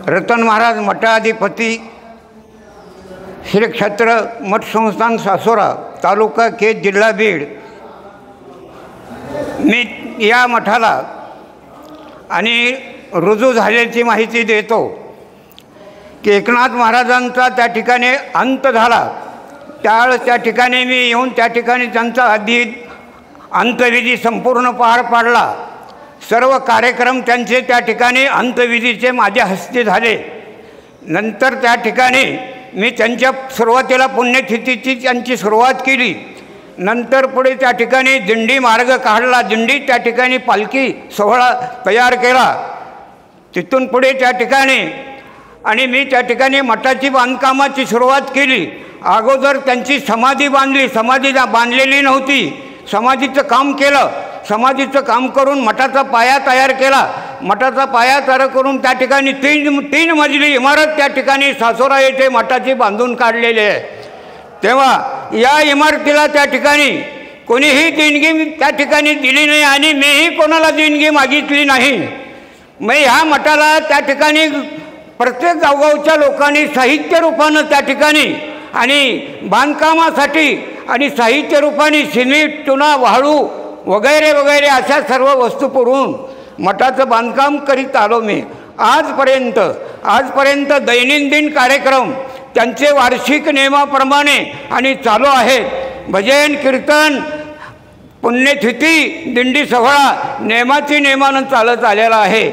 रतन महाराज मठाधिपती श्री क्षेत्र मठ संस्थान सासोरा तालुका केज जिल्हा बीड। मी या मठाला आणि रुजू झाल्याची माहिती देतो की एकनाथ महाराजांचा त्या ठिकाणी अंत झाला, त्यावेळेस त्या ठिकाणी मी येऊन त्या ठिकाणी त्यांचा आधी अंतविधी संपूर्ण पार पाडला। सर्व कार्यक्रम त्यांचे त्या ठिकाणी अंतविधीचे माझ्या हस्ते झाले। नंतर त्या ठिकाणी मी त्यांच्या सुरुवातीला पुण्यतिथीची त्यांची सुरुवात केली। नंतर पुढे त्या ठिकाणी दिंडी मार्ग काढला, दिंडी त्या ठिकाणी पालखी सोहळा तयार केला। तिथून पुढे त्या ठिकाणी आणि मी त्या ठिकाणी मठाची बांधकामाची सुरुवात केली। अगोदर त्यांची समाधी बांधली, समाधी बांधलेली नव्हती, समाधीचं काम केलं। समाधीचं काम करून मठाचा पाया तयार केला। मठाचा पाया तयार करून त्या ठिकाणी तीन मजली इमारत त्या ठिकाणी सासोरा येथे मठाची बांधून काढलेली आहे। तेव्हा या इमारतीला त्या ठिकाणी कोणीही देणगी त्या ठिकाणी दिली नाही आणि मीही कोणाला देणगी मागितली नाही। मग ह्या मठाला त्या ठिकाणी प्रत्येक गावगावच्या लोकांनी साहित्य रूपानं त्या ठिकाणी आणि बांधकामासाठी आणि साहित्य रूपाने सिमेंट, चुना, वाळू वगैरे वगैरे अशा सर्व वस्तू पुरवून मठाचं बांधकाम करीत आलो मी आजपर्यंत दैनंदिन कार्यक्रम त्यांचे वार्षिक नियमाप्रमाणे आणि चालू आहेत। भजन, कीर्तन, पुण्यतिथी, दिंडी सोहळा नेमानं चालत आलेला आहे।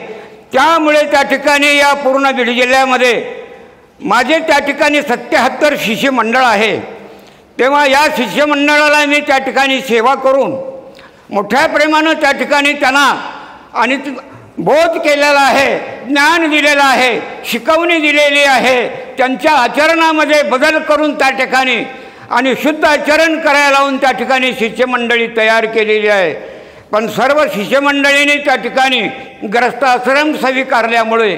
त्यामुळे त्या ठिकाणी या पूर्ण बीड जिल्ह्यामध्ये माझे त्या ठिकाणी 77 शिष्यमंडळ आहे। तेव्हा या शिष्यमंडळाला मी त्या ठिकाणी सेवा करून मोठ्या प्रेमानं त्या ठिकाणी त्यांना आणि बोध केलेला आहे, ज्ञान दिलेलं आहे, शिकवणी दिलेली आहे। त्यांच्या आचरणामध्ये बदल करून त्या ठिकाणी आणि शुद्ध आचरण करायला लावून त्या ठिकाणी शिष्यमंडळी तयार केलेली आहे। पण सर्व शिष्यमंडळींनी त्या ठिकाणी ग्रस्ताश्रम स्वीकारल्यामुळे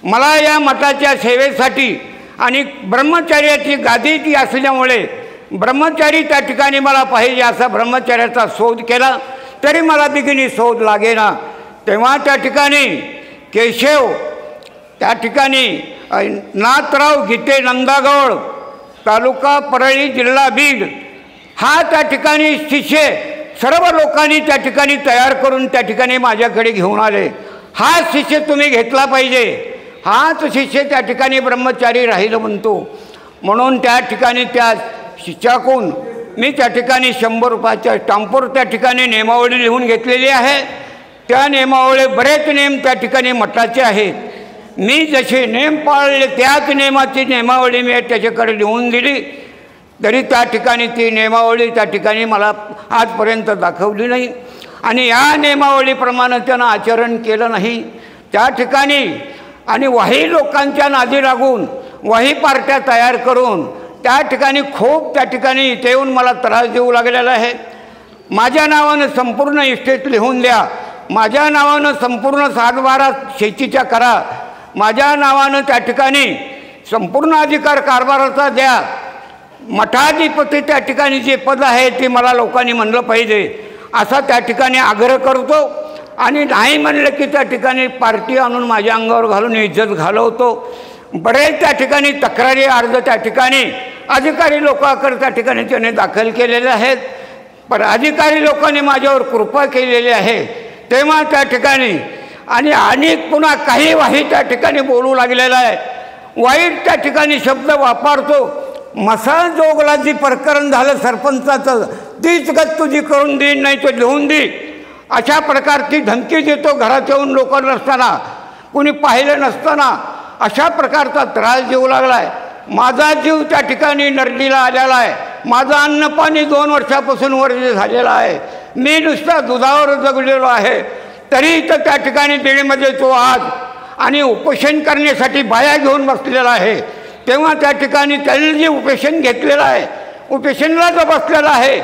मला या मठाच्या सेवेसाठी आणि ब्रह्मचर्याची गादी ती असल्यामुळे ब्रह्मचारी त्या ठिकाणी मला पाहिजे असा ब्रह्मचर्याचा शोध केला, तरी मला बिगिनी शोध लागेना। तेव्हा त्या ठिकाणी केशव त्या ठिकाणी नाथराव गीते नंदागौड तालुका परळी जिल्हा बीड हा त्या ठिकाणी शिष्य सर्व लोकांनी त्या ठिकाणी तयार करून त्या ठिकाणी माझ्याकडे घेऊन आले। हा शिष्य तुम्ही घेतला पाहिजे, हाच शिष्य त्या ठिकाणी ब्रह्मचारी राहील म्हणतो। म्हणून त्या ठिकाणी त्या शिष्याकडून मी त्या ठिकाणी 100 रुपयाच्या स्टॅम्पवर त्या ठिकाणी नियमावली लिहून घेतलेली आहे। त्या नियमावली बरेच नियम त्या ठिकाणी मठाचे आहेत। मी जसे नियम पाळले त्याच नियमाची नियमावली मी त्याच्याकडे लिहून दिली, तरी त्या ठिकाणी ती नियमावली त्या ठिकाणी मला आजपर्यंत दाखवली नाही आणि या नियमावलीप्रमाणे त्यानं आचरण केलं नाही। त्या ठिकाणी आणि वही लोकांच्या नादी लागून वही पार्ट्या तयार करून त्या ठिकाणी खूप त्या ठिकाणी इथे येऊन मला त्रास देऊ लागलेला आहे। माझ्या नावानं संपूर्ण इस्टेट लिहून द्या, माझ्या नावानं संपूर्ण 7/12 शेतीच्या करा, माझ्या नावानं त्या ठिकाणी संपूर्ण अधिकार कारभाराचा द्या। मठाधिपती त्या ठिकाणी जे पद आहे ते मला लोकांनी म्हणलं पाहिजे असा त्या ठिकाणी आग्रह करतो आणि नाही म्हणलं की त्या ठिकाणी पार्टी आणून माझ्या अंगावर घालून इज्जत घालवतो। बरेच त्या ठिकाणी तक्रारी अर्ज त्या ठिकाणी अधिकारी लोकांकडे त्या ठिकाणी त्याने दाखल केलेले आहेत, पण अधिकारी लोकांनी माझ्यावर कृपा केलेली आहे। तेव्हा त्या ठिकाणी आणि पुन्हा काही वाईट त्या ठिकाणी बोलू लागलेला आहे, वाईट त्या ठिकाणी शब्द वापरतो। मसाल जोगला जी प्रकरण झालं सरपंचाचं तीच गत तुझी करून देईन, नाही तो लिहून दे अशा प्रकारची धमकी देतो। घरात येऊन लोक नसताना, कुणी पाहिलं नसताना अशा प्रकारचा त्रास देऊ लागला आहे। माझा जीव त्या ठिकाणी नरडीला आलेला आहे, माझं अन्न पाणी 2 वर्षापासून वर्ज झालेलं आहे। मी नुसता दुधावर जगलेलो आहे, तरी तर त्या ठिकाणी दिल्लीमध्ये तो आज आणि उपोषण करण्यासाठी बाया घेऊन बसलेला आहे। तेव्हा त्या ठिकाणी त्यांनी जे उपोषण घेतलेलं आहे, उपोषणला जो बसलेला आहे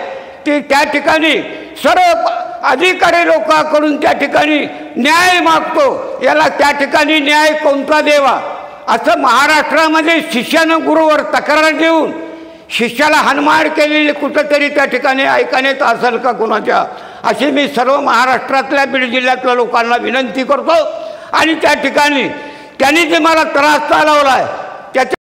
ते त्या ठिकाणी सर्व अधिकारी लोकांकडून त्या ठिकाणी न्याय मागतो। याला त्या ठिकाणी न्याय कोणता देवा असं महाराष्ट्रामध्ये शिष्यानं गुरुवर तक्रार देऊन शिष्याला हाणमार केलेली कुठंतरी त्या ठिकाणी ऐकण्यात असेल का कुणाच्या, अशी मी सर्व महाराष्ट्रातल्या बीड जिल्ह्यातल्या लोकांना विनंती करतो आणि त्या ठिकाणी त्यांनी जे मला त्रास चालवला आहे त्याच्या